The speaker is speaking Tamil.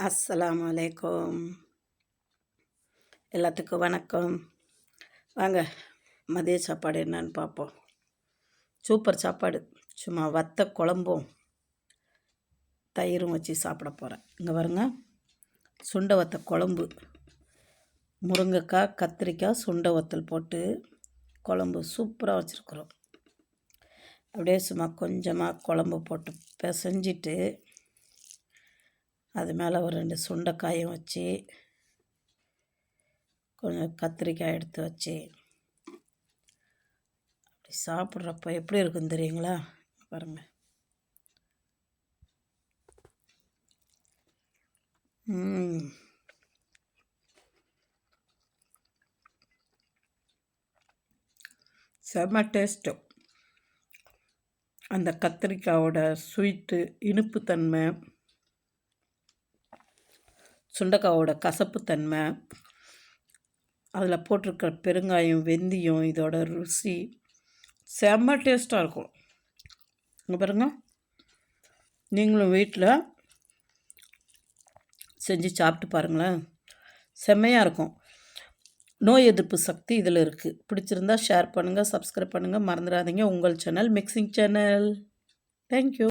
அஸ்ஸலாமு அலைக்கும். எல்லாத்துக்கும் வணக்கம். வாங்க மதிய சாப்பாடு என்னன்னு பார்ப்போம். சூப்பர் சாப்பாடு. சும்மா வத்த குழம்பும் தயிரும் வச்சு சாப்பிட போகிறேன். இங்கே பாருங்க, சுண்டை வத்த குழம்பு, முருங்கைக்காய் கத்திரிக்காய் சுண்டை வத்தல் போட்டு குழம்பு சூப்பராக வச்சுருக்குறோம். அப்படியே சும்மா கொஞ்சமாக குழம்பு போட்டு பிசைஞ்சிட்டு அது மேலே ஒரு 2 சுண்டைக்காயும் வச்சு கொஞ்சம் கத்திரிக்காய் எடுத்து வச்சு அப்படி சாப்பிட்றப்ப எப்படி இருக்குன்னு தெரியுங்களா? பாருங்கள். செம்ம டேஸ்ட்டு. அந்த கத்திரிக்காயோட ஸ்வீட்டு, இனிப்புத்தன்மை, சுண்டைக்காயோட கசப்புத்தன்மை, அதில் போட்டிருக்கிற பெருங்காயம், வெந்தயம், இதோட ருசி செம்ம டேஸ்ட்டாக இருக்கும். இங்கே பாருங்க, நீங்களும் வீட்டில் செஞ்சு சாப்பிட்டு பாருங்களேன், செம்மையாக இருக்கும். நோய் எதிர்ப்பு சக்தி இதில் இருக்குது. பிடிச்சிருந்தா ஷேர் பண்ணுங்கள், சப்ஸ்கிரைப் பண்ணுங்கள், மறந்துடாதீங்க. உங்கள் சேனல் மிக்சிங் சேனல். தேங்க்யூ.